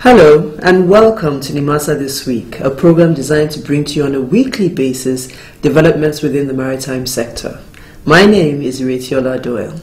Hello and welcome to Nimasa This Week, a program designed to bring to you on a weekly basis developments within the maritime sector. My name is Retiola Doyle.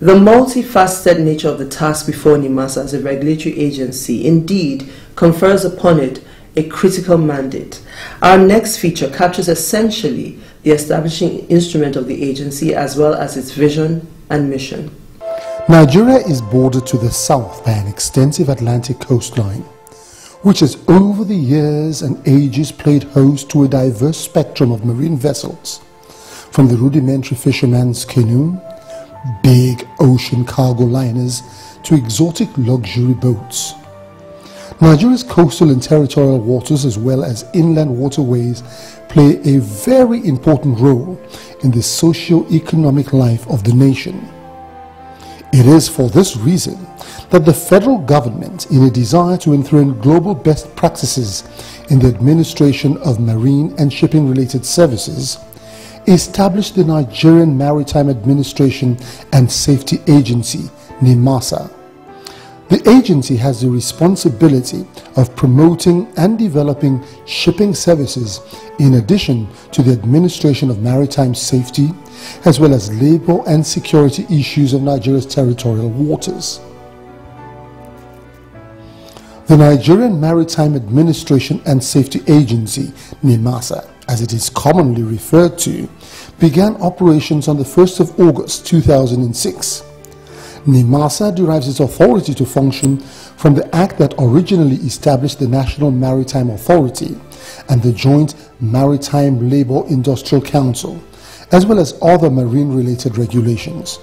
The multifaceted nature of the task before Nimasa as a regulatory agency indeed confers upon it a critical mandate. Our next feature captures essentially the establishing instrument of the agency as well as its vision and mission. Nigeria is bordered to the south by an extensive Atlantic coastline, which has over the years and ages played host to a diverse spectrum of marine vessels, from the rudimentary fisherman's canoe, big ocean cargo liners, to exotic luxury boats. Nigeria's coastal and territorial waters as well as inland waterways play a very important role in the socio-economic life of the nation. It is for this reason that the federal government, in a desire to enthrone global best practices in the administration of marine and shipping related services, established the Nigerian Maritime Administration and Safety Agency, Nimasa. The agency has the responsibility of promoting and developing shipping services in addition to the administration of maritime safety, as well as labor and security issues of Nigeria's territorial waters. The Nigerian Maritime Administration and Safety Agency, Nimasa, as it is commonly referred to, began operations on the 1st of August 2006. Nimasa derives its authority to function from the act that originally established the National Maritime Authority and the Joint Maritime Labour Industrial Council, as well as other marine-related regulations.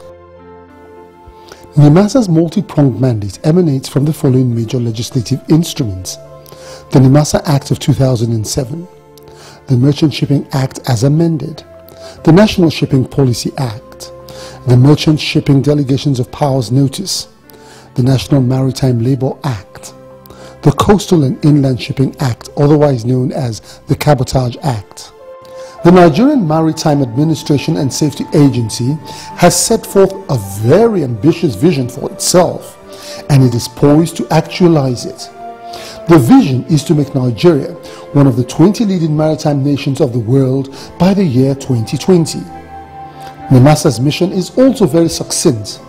Nimasa's multi-pronged mandate emanates from the following major legislative instruments: the Nimasa Act of 2007, the Merchant Shipping Act as amended, the National Shipping Policy Act, the Merchant Shipping Delegations of Powers Notice, the National Maritime Labour Act, the Coastal and Inland Shipping Act, otherwise known as the Cabotage Act. The Nigerian Maritime Administration and Safety Agency has set forth a very ambitious vision for itself, and it is poised to actualize it. The vision is to make Nigeria one of the 20 leading maritime nations of the world by the year 2020. Nimasa's mission is also very succinct.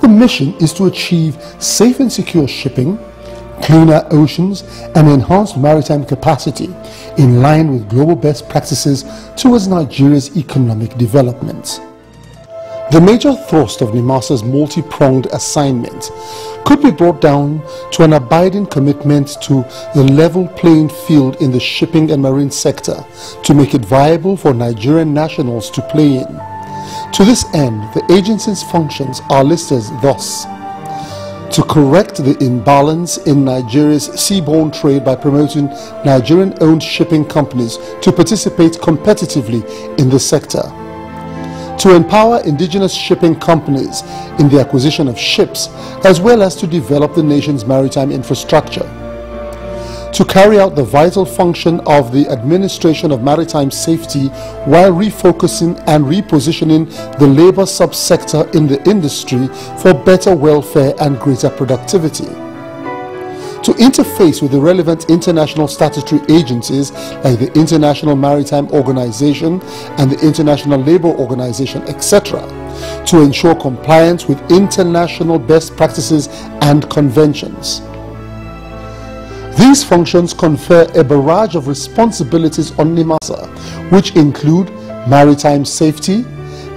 The mission is to achieve safe and secure shipping, cleaner oceans, and enhanced maritime capacity in line with global best practices towards Nigeria's economic development. The major thrust of Nimasa's multi-pronged assignment could be brought down to an abiding commitment to the level playing field in the shipping and marine sector to make it viable for Nigerian nationals to play in. To this end, the agency's functions are listed thus: to correct the imbalance in Nigeria's seaborne trade by promoting Nigerian-owned shipping companies to participate competitively in the sector, to empower indigenous shipping companies in the acquisition of ships, as well as to develop the nation's maritime infrastructure, to carry out the vital function of the administration of maritime safety while refocusing and repositioning the labor subsector in the industry for better welfare and greater productivity, to interface with the relevant international statutory agencies like the International Maritime Organization and the International Labour Organization, etc., to ensure compliance with international best practices and conventions. These functions confer a barrage of responsibilities on Nimasa, which include maritime safety,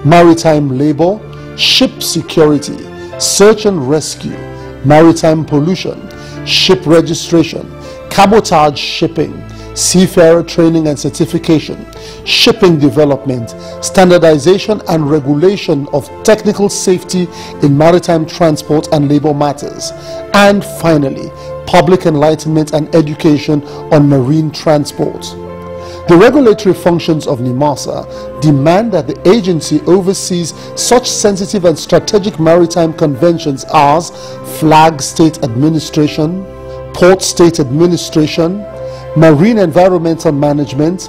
maritime labor, ship security, search and rescue, maritime pollution, ship registration, cabotage shipping, seafarer training and certification, shipping development, standardization and regulation of technical safety in maritime transport and labor matters, and finally, public enlightenment and education on marine transport. The regulatory functions of Nimasa demand that the agency oversees such sensitive and strategic maritime conventions as flag state administration, port state administration, marine environmental management,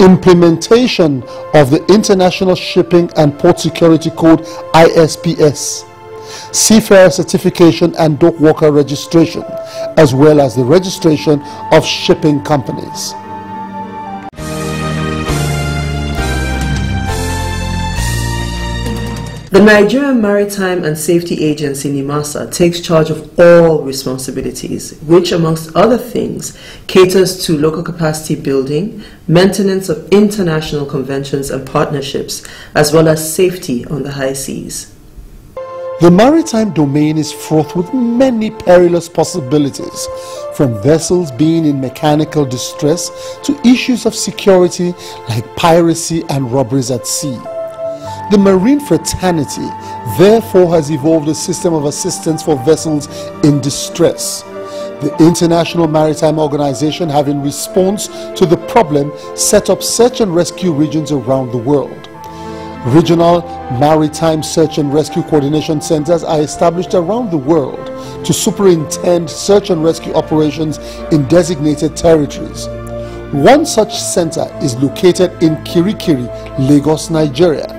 implementation of the International Shipping and Port Security Code ISPS, seafarer certification and dock worker registration, as well as the registration of shipping companies. The Nigerian Maritime and Safety Agency, Nimasa, takes charge of all responsibilities, which, amongst other things, caters to local capacity building, maintenance of international conventions and partnerships, as well as safety on the high seas. The maritime domain is fraught with many perilous possibilities, from vessels being in mechanical distress to issues of security like piracy and robberies at sea. The marine fraternity therefore has evolved a system of assistance for vessels in distress. The International Maritime Organization have, in response to the problem, set up search and rescue regions around the world. Regional maritime search and rescue coordination centers are established around the world to superintend search and rescue operations in designated territories. One such center is located in Kirikiri, Lagos, Nigeria.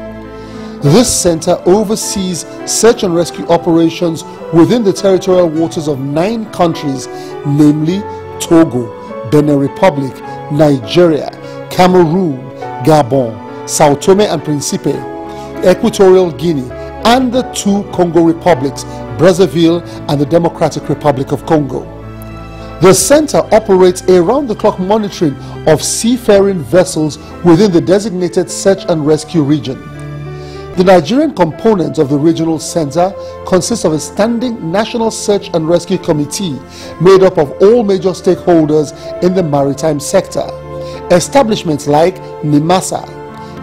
This center oversees search and rescue operations within the territorial waters of 9 countries, namely Togo, Benin Republic, Nigeria, Cameroon, Gabon, Sao Tome and Principe, Equatorial Guinea, and the 2 Congo republics, Brazzaville and the Democratic Republic of Congo. The center operates around-the-clock monitoring of seafaring vessels within the designated search and rescue region. The Nigerian component of the regional center consists of a standing National Search and Rescue Committee made up of all major stakeholders in the maritime sector. Establishments like Nimasa,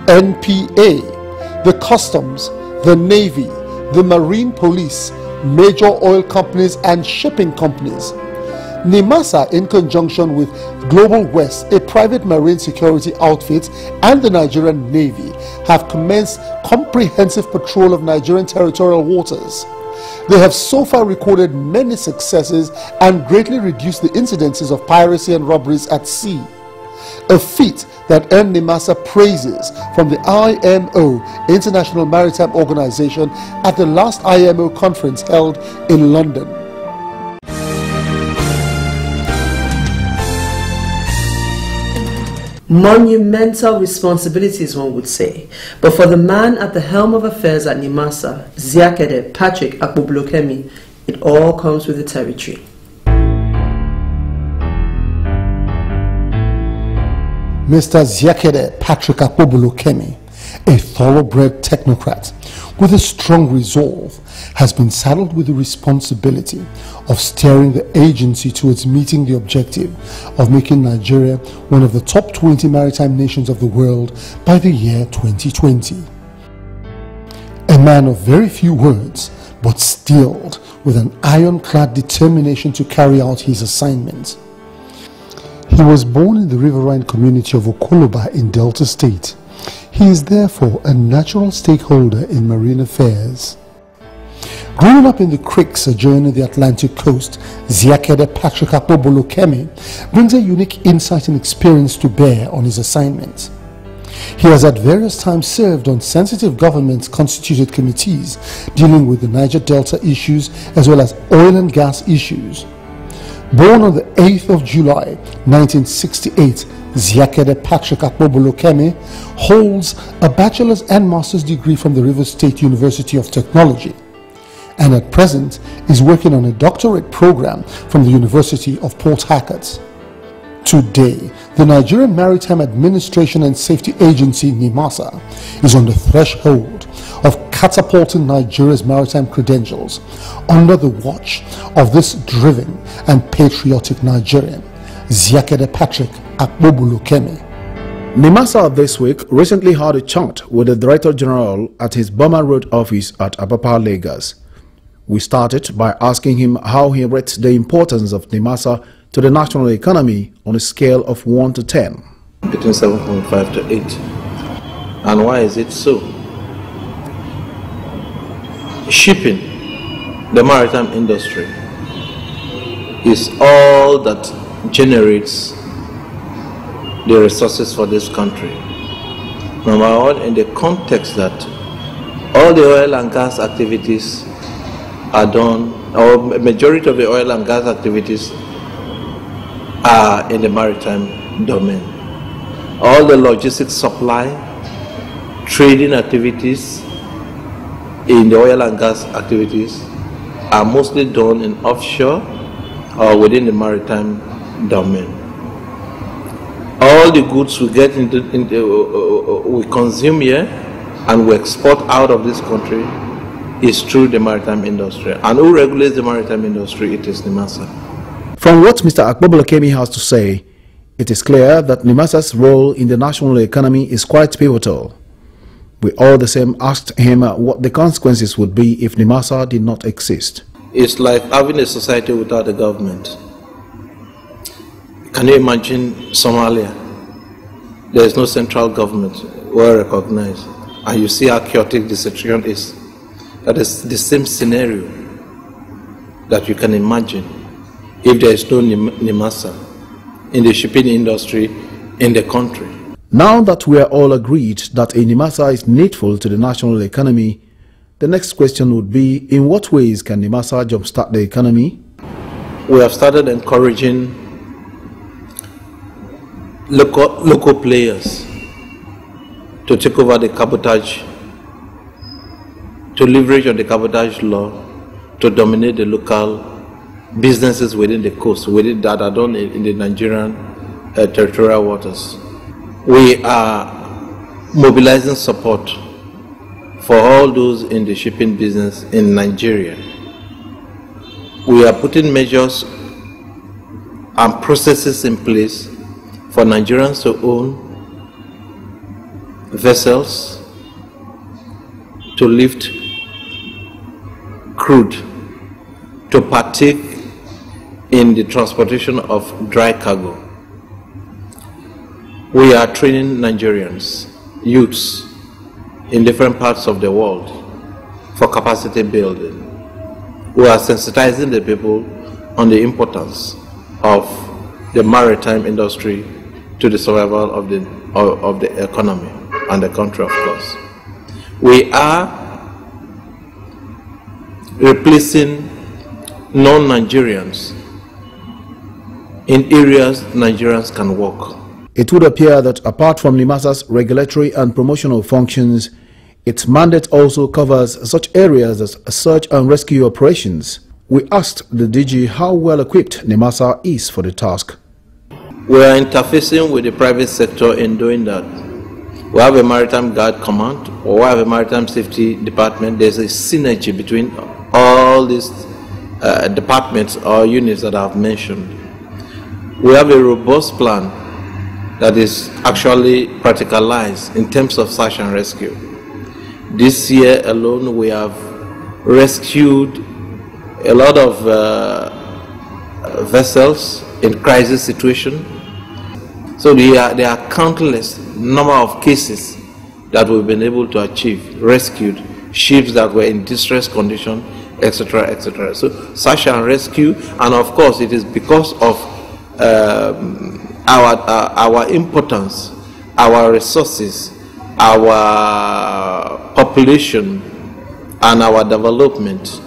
NPA, the Customs, the Navy, the Marine Police, major oil companies and shipping companies. Nimasa, in conjunction with Global West, a private marine security outfit, and the Nigerian Navy, have commenced comprehensive patrol of Nigerian territorial waters. They have so far recorded many successes and greatly reduced the incidences of piracy and robberies at sea, a feat that earned Nimasa praises from the IMO, International Maritime Organization, at the last IMO conference held in London. Monumental responsibilities, one would say, but for the man at the helm of affairs at Nimasa, Ziakede Patrick Akpobolokemi, it all comes with the territory. Mr. Ziakede Patrick Akpobolokemi, a thoroughbred technocrat with a strong resolve, has been saddled with the responsibility of steering the agency towards meeting the objective of making Nigeria one of the top 20 maritime nations of the world by the year 2020. A man of very few words, but steeled with an ironclad determination to carry out his assignment. He was born in the riverine community of Okoloba in Delta State. He is therefore a natural stakeholder in marine affairs. Growing up in the creeks adjoining the Atlantic coast, Ziakede Patrick Akpobolokemi brings a unique insight and experience to bear on his assignment. He has at various times served on sensitive government-constituted committees dealing with the Niger Delta issues as well as oil and gas issues. Born on the 8th of July 1968, Ziakede Patrick Akpobolokemi holds a bachelor's and master's degree from the Rivers State University of Technology, and at present is working on a doctorate program from the University of Port Harcourt. Today, the Nigerian Maritime Administration and Safety Agency, Nimasa, is on the threshold of catapulting Nigeria's maritime credentials under the watch of this driven and patriotic Nigerian, Ziakede Patrick Akpobolokemi. Nimasa this week recently had a chat with the Director General at his Burma Road office at Apapa, Lagos. We started by asking him how he rates the importance of Nimasa to the national economy on a scale of 1 to 10. Between 7.5 to 8. And why is it so? Shipping, the maritime industry, is all that generates the resources for this country. Number one, in the context that all the oil and gas activities are done, or a majority of the oil and gas activities are in the maritime domain. All the logistics supply, trading activities in the oil and gas activities are mostly done in offshore or within the maritime domain. All the goods we get we consume here and we export out of this country is through the maritime industry. And who regulates the maritime industry? It is Nimasa. From what Mr. Akpobolo-Kemi has to say, it is clear that Nimasa's role in the national economy is quite pivotal. We all the same asked him what the consequences would be if Nimasa did not exist. It's like having a society without a government. Can you imagine Somalia? There is no central government well recognized, and you see how chaotic the situation is. That is the same scenario that you can imagine if there is no Nimasa in the shipping industry in the country. Now that we are all agreed that a Nimasa is needful to the national economy, the next question would be, in what ways can Nimasa jumpstart the economy? We have started encouraging local players to take over the cabotage, to leverage on the cabotage law, to dominate the local businesses within the coast, within that are done in the Nigerian territorial waters. We are mobilizing support for all those in the shipping business in Nigeria. We are putting measures and processes in place for Nigerians to own vessels to lift crude, to partake in the transportation of dry cargo. We are training Nigerians, youths in different parts of the world for capacity building. We are sensitizing the people on the importance of the maritime industry to the survival of the economy and the country, of course. We are replacing non-Nigerians in areas Nigerians can work. It would appear that apart from Nimasa's regulatory and promotional functions, its mandate also covers such areas as search and rescue operations. We asked the DG how well equipped Nimasa is for the task. We are interfacing with the private sector in doing that. We have a Maritime Guard Command, or we have a Maritime Safety Department. There's a synergy between all these departments or units that I've mentioned. We have a robust plan that is actually practicalized in terms of search and rescue. This year alone, we have rescued a lot of vessels in crisis situation. So there are countless number of cases that we've been able to achieve, rescued ships that were in distress condition, etc., etc. So search and rescue, and of course it is because of our importance, our resources, our population, and our development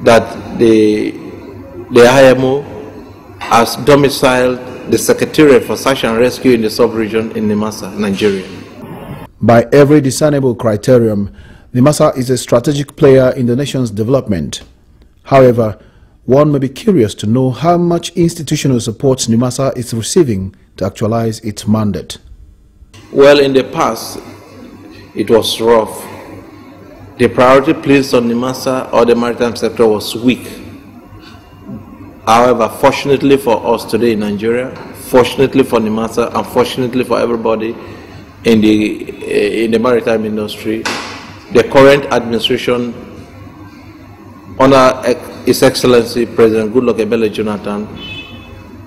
that the IMO has domiciled the Secretariat for Search and Rescue in the sub-region in Nimasa, Nigeria. By every discernible criterion, Nimasa is a strategic player in the nation's development. However, one may be curious to know how much institutional support Nimasa is receiving to actualize its mandate. Well, in the past, it was rough. The priority placed on Nimasa or the maritime sector was weak. However, fortunately for us today in Nigeria, fortunately for Nimasa, and fortunately for everybody in the maritime industry, the current administration under His Excellency President Goodluck Ebele Jonathan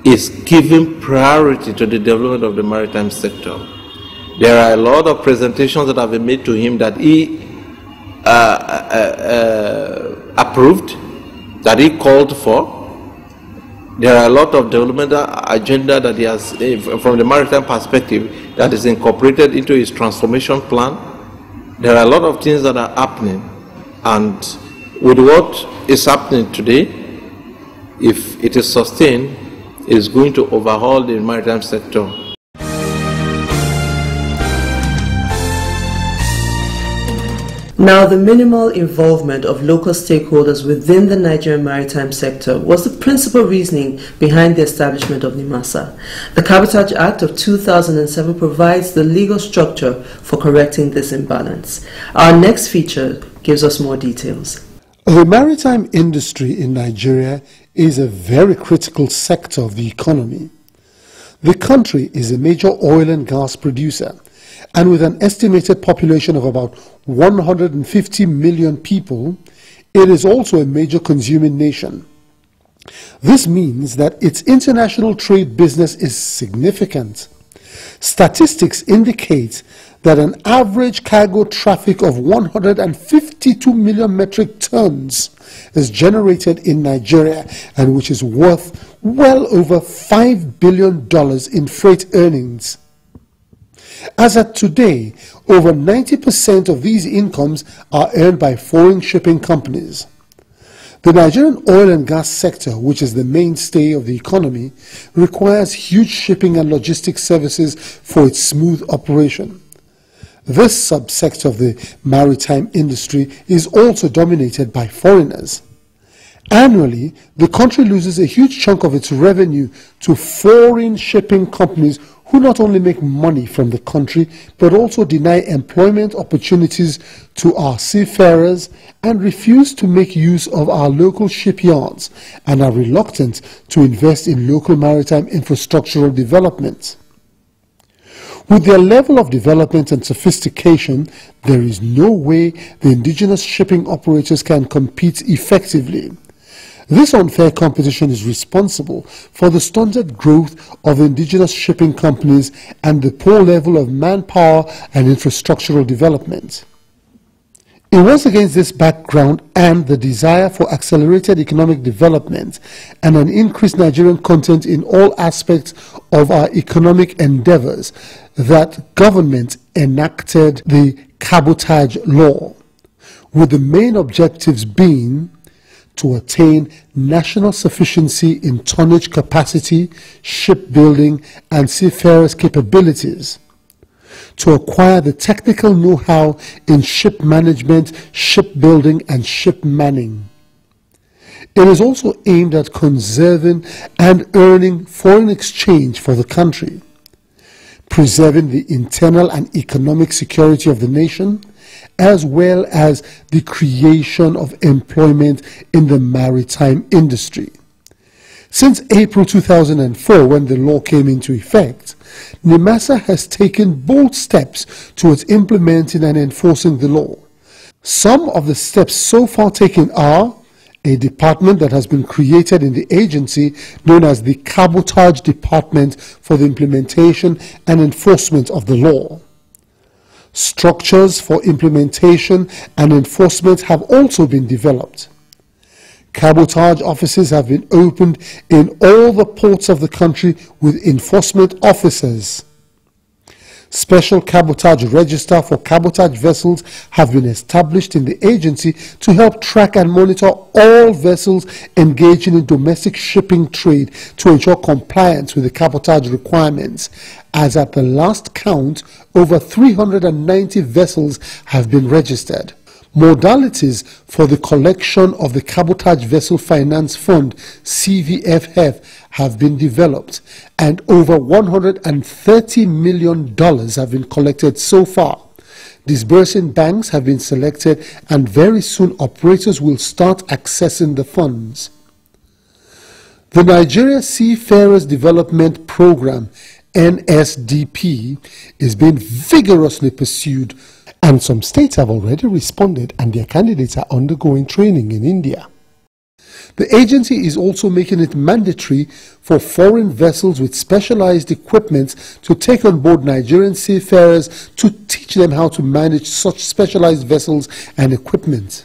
is giving priority to the development of the maritime sector. There are a lot of presentations that have been made to him that he approved, that he called for, There are a lot of developmental agenda that he has, from the maritime perspective, that is incorporated into his transformation plan. There are a lot of things that are happening, and with what is happening today, if it is sustained, is going to overhaul the maritime sector. Now, the minimal involvement of local stakeholders within the Nigerian maritime sector was the principal reasoning behind the establishment of Nimasa. The Cabotage Act of 2007 provides the legal structure for correcting this imbalance. Our next feature gives us more details. The maritime industry in Nigeria is a very critical sector of the economy. The country is a major oil and gas producer, and with an estimated population of about 150 million people, it is also a major consuming nation. This means that its international trade business is significant. Statistics indicate that an average cargo traffic of 152 million metric tons is generated in Nigeria, and which is worth well over $5 billion in freight earnings. As at today, over 90% of these incomes are earned by foreign shipping companies. The Nigerian oil and gas sector, which is the mainstay of the economy, requires huge shipping and logistics services for its smooth operation. This subsector of the maritime industry is also dominated by foreigners. Annually, the country loses a huge chunk of its revenue to foreign shipping companies who not only make money from the country, but also deny employment opportunities to our seafarers and refuse to make use of our local shipyards and are reluctant to invest in local maritime infrastructural development. With their level of development and sophistication, there is no way the indigenous shipping operators can compete effectively. This unfair competition is responsible for the stunted growth of indigenous shipping companies and the poor level of manpower and infrastructural development. It was against this background and the desire for accelerated economic development and an increased Nigerian content in all aspects of our economic endeavors that government enacted the Cabotage Law, with the main objectives being to attain national sufficiency in tonnage capacity, shipbuilding, and seafarers' capabilities, to acquire the technical know-how in ship management, shipbuilding, and ship manning. It is also aimed at conserving and earning foreign exchange for the country, preserving the internal and economic security of the nation, as well as the creation of employment in the maritime industry. Since April 2004, when the law came into effect, Nimasa has taken bold steps towards implementing and enforcing the law. Some of the steps so far taken are a department that has been created in the agency known as the Cabotage Department for the implementation and enforcement of the law. Structures for implementation and enforcement have also been developed. Cabotage offices have been opened in all the ports of the country with enforcement officers. Special cabotage register for cabotage vessels have been established in the agency to help track and monitor all vessels engaging in domestic shipping trade to ensure compliance with the cabotage requirements. As at the last count, over 390 vessels have been registered. Modalities for the collection of the Cabotage Vessel Finance Fund (CVFF) have been developed, and over $130 million have been collected so far. Disbursing banks have been selected, and very soon operators will start accessing the funds. The Nigeria Seafarers Development Program (NSDP) is being vigorously pursued, and some states have already responded and their candidates are undergoing training in India. The agency is also making it mandatory for foreign vessels with specialized equipment to take on board Nigerian seafarers to teach them how to manage such specialized vessels and equipment.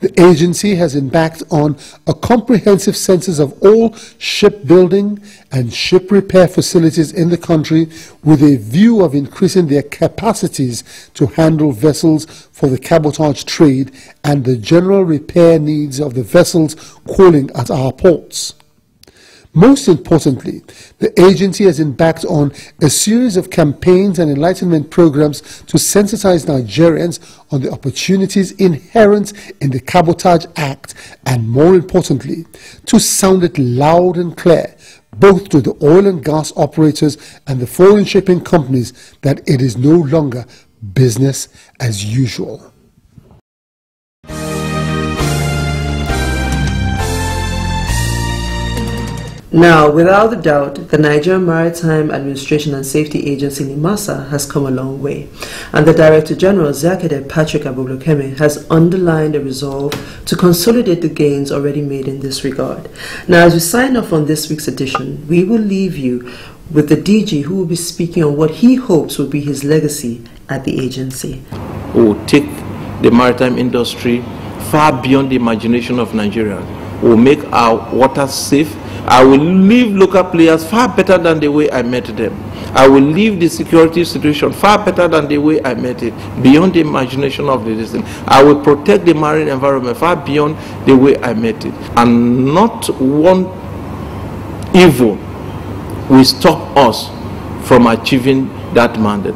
The agency has embarked on a comprehensive census of all shipbuilding and ship repair facilities in the country with a view of increasing their capacities to handle vessels for the cabotage trade and the general repair needs of the vessels calling at our ports. Most importantly, the agency has embarked on a series of campaigns and enlightenment programs to sensitize Nigerians on the opportunities inherent in the Cabotage Act and, more importantly, to sound it loud and clear, both to the oil and gas operators and the foreign shipping companies, that it is no longer business as usual. Now, without a doubt, the Nigerian Maritime Administration and Safety Agency Nimasa has come a long way, and the Director General Zakede Patrick Abubakar has underlined a resolve to consolidate the gains already made in this regard. Now, as we sign off on this week's edition, we will leave you with the DG, who will be speaking on what he hopes will be his legacy at the agency. We will take the maritime industry far beyond the imagination of Nigerians. We will make our waters safe. I will leave local players far better than the way I met them. I will leave the security situation far better than the way I met it, beyond the imagination of the listener. I will protect the marine environment far beyond the way I met it. And not one evil will stop us from achieving that mandate.